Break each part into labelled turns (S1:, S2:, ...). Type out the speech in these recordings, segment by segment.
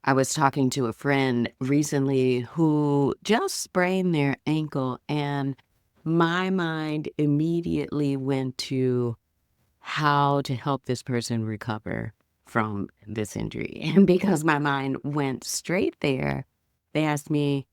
S1: I was talking to a friend recently who just sprained their ankle, and my mind immediately went to how to help this person recover from this injury. And because my mind went straight there, they asked me,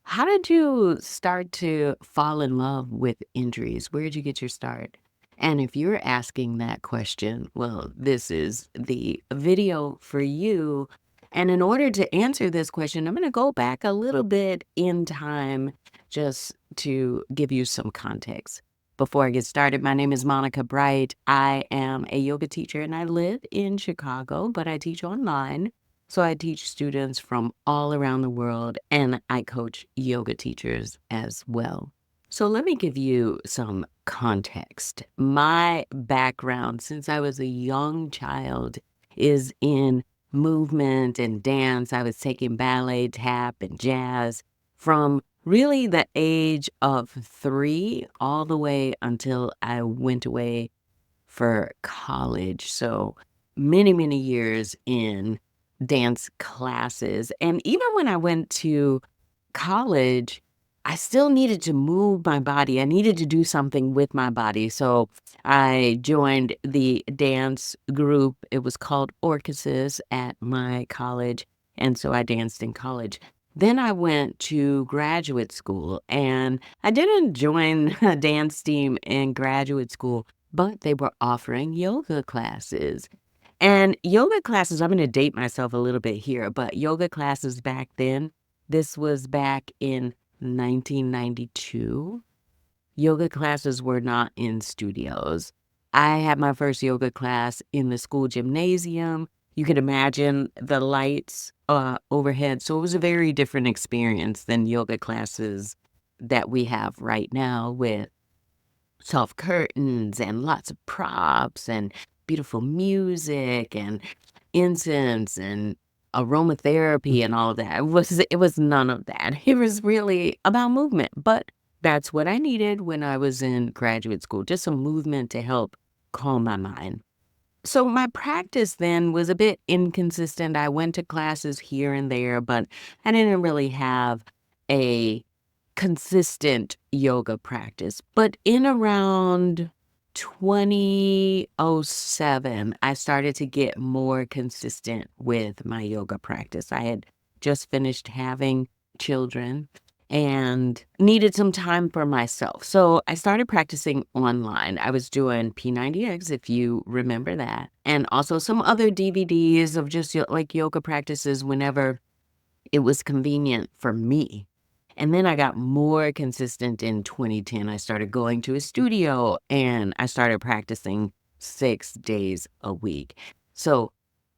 S1: how did you start to fall in love with injuries? Where did you get your start? And if you're asking that question, well, this is the video for you. And in order to answer this question, I'm going to go back a little bit in time just to give you some context. Before I get started, my name is Monica Bright. I am a yoga teacher and I live in Chicago, but I teach online. So I teach students from all around the world and I coach yoga teachers as well. So let me give you some context. My background since I was a young child is in movement and dance. I was taking ballet, tap, and jazz from really the age of 3 all the way until I went away for college. So many, many years in dance classes. And even when I went to college, I still needed to move my body. I needed to do something with my body. So I joined the dance group. It was called Orchesis at my college. And so I danced in college. Then I went to graduate school and I didn't join a dance team in graduate school, but they were offering yoga classes. And yoga classes, I'm going to date myself a little bit here, but yoga classes back then, this was back in 1992. Yoga classes were not in studios. I had my first yoga class in the school gymnasium. You could imagine the lights overhead. So it was a very different experience than yoga classes that we have right now with soft curtains and lots of props and beautiful music and incense and aromatherapy and all of that. It was none of that. It was really about movement, but that's what I needed when I was in graduate school, just some movement to help calm my mind. So my practice then was a bit inconsistent. I went to classes here and there, but I didn't really have a consistent yoga practice. But in around 2007, I started to get more consistent with my yoga practice. I had just finished having children and needed some time for myself. So I started practicing online. I was doing P90X, if you remember that, and also some other DVDs of just like yoga practices whenever it was convenient for me. And then I got more consistent in 2010. I started going to a studio and I started practicing 6 days a week. So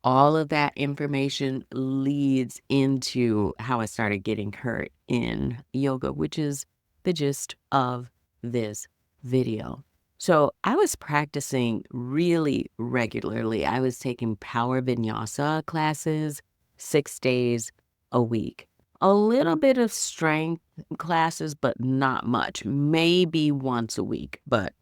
S1: all of that information leads into how I started getting hurt in yoga, which is the gist of this video. So I was practicing really regularly. I was taking power vinyasa classes 6 days a week. A little bit of strength classes, but not much. Maybe once a week, but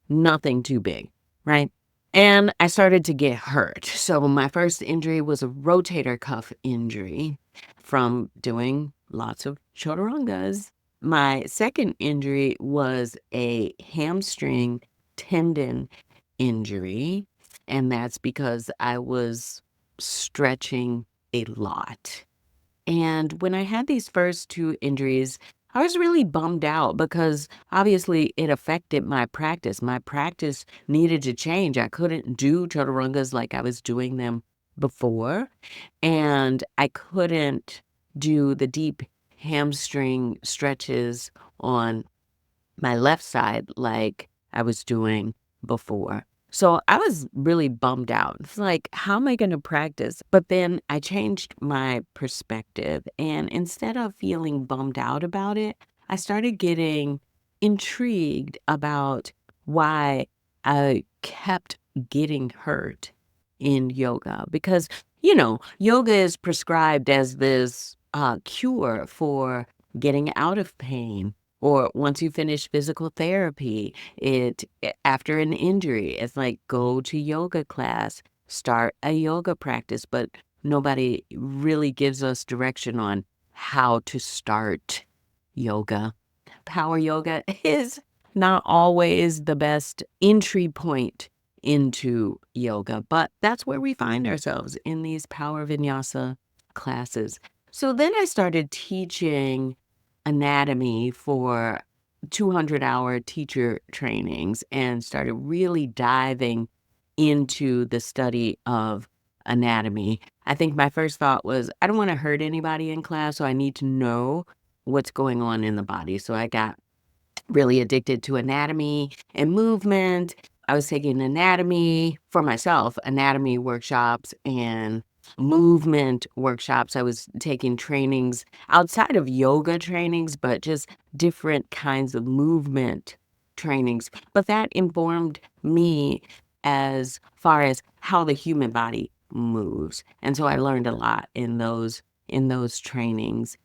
S1: nothing too big, right? And I started to get hurt. So my first injury was a rotator cuff injury from doing lots of chaturangas. My second injury was a hamstring tendon injury, and that's because I was stretching a lot. And when I had these first 2 injuries, I was really bummed out because obviously it affected my practice. My practice needed to change. I couldn't do chaturangas like I was doing them before, and I couldn't do the deep hamstring stretches on my left side like I was doing before. So I was really bummed out. It's like, how am I going to practice? But then I changed my perspective. And instead of feeling bummed out about it, I started getting intrigued about why I kept getting hurt in yoga. Because, yoga is prescribed as this cure for getting out of pain. Or once you finish physical therapy, after an injury, it's like go to yoga class, start a yoga practice. But nobody really gives us direction on how to start yoga. Power yoga is not always the best entry point into yoga, but that's where we find ourselves in these power vinyasa classes. So then I started teaching anatomy for 200-hour teacher trainings and started really diving into the study of anatomy. I think my first thought was, I don't want to hurt anybody in class, so I need to know what's going on in the body. So I got really addicted to anatomy and movement. I was taking anatomy for myself, anatomy workshops and movement workshops. I was taking trainings outside of yoga trainings, but just different kinds of movement trainings. But that informed me as far as how the human body moves. And so I learned a lot in those trainings.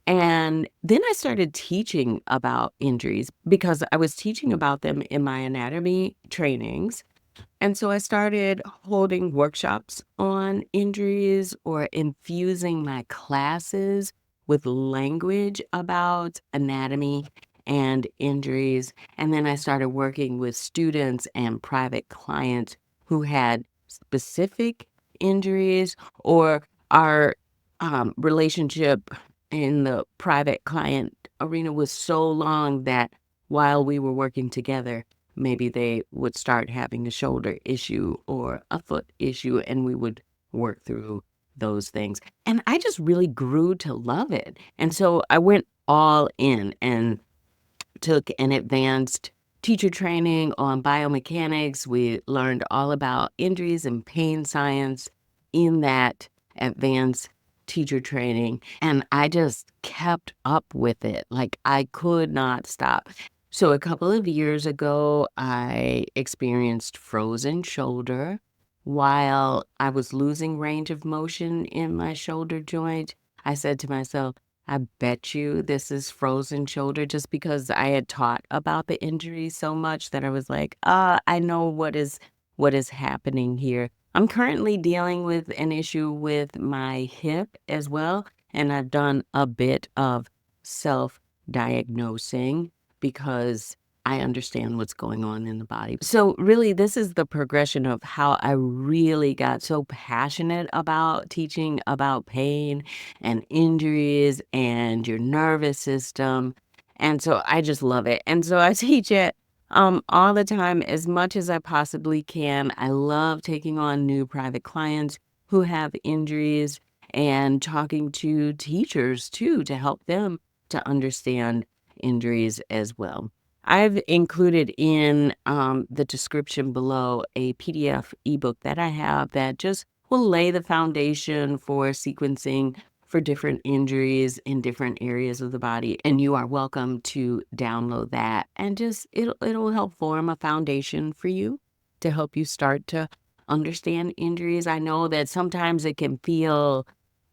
S1: And then I started teaching about injuries because I was teaching about them in my anatomy trainings. And so I started holding workshops on injuries or infusing my classes with language about anatomy and injuries. And then I started working with students and private clients who had specific injuries, or our relationship in the private client arena was so long that while we were working together, maybe they would start having a shoulder issue or a foot issue, and we would work through those things. And I just really grew to love it. And so I went all in and took an advanced teacher training on biomechanics. We learned all about injuries and pain science in that advanced teacher training. And I just kept up with it. Like I could not stop. So a couple of years ago, I experienced frozen shoulder while I was losing range of motion in my shoulder joint. I said to myself, I bet you this is frozen shoulder, just because I had taught about the injury so much that I was like, I know what is happening here. I'm currently dealing with an issue with my hip as well, and I've done a bit of self-diagnosing because I understand what's going on in the body. So really, this is the progression of how I really got so passionate about teaching about pain and injuries and your nervous system. And so I just love it. And so I teach it all the time as much as I possibly can. I love taking on new private clients who have injuries and talking to teachers too to help them to understand injuries as well. I've included in the description below a PDF ebook that I have that just will lay the foundation for sequencing for different injuries in different areas of the body. And you are welcome to download that, and just it'll help form a foundation for you to help you start to understand injuries. I know that sometimes it can feel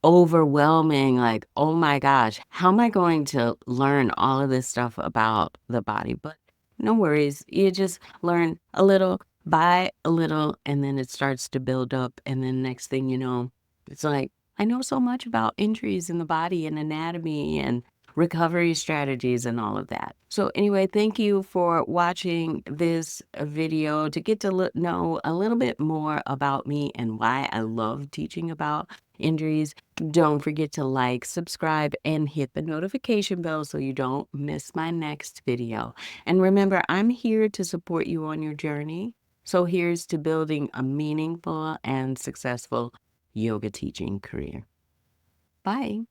S1: overwhelming, like, oh my gosh, how am I going to learn all of this stuff about the body? But no worries, you just learn a little by a little, and then it starts to build up. And then next thing you know, it's like, I know so much about injuries in the body and anatomy and recovery strategies and all of that. So anyway, thank you for watching this video to get to know a little bit more about me and why I love teaching about injuries. Don't forget to like, subscribe, and hit the notification bell so you don't miss my next video. And remember, I'm here to support you on your journey. So here's to building a meaningful and successful yoga teaching career. Bye.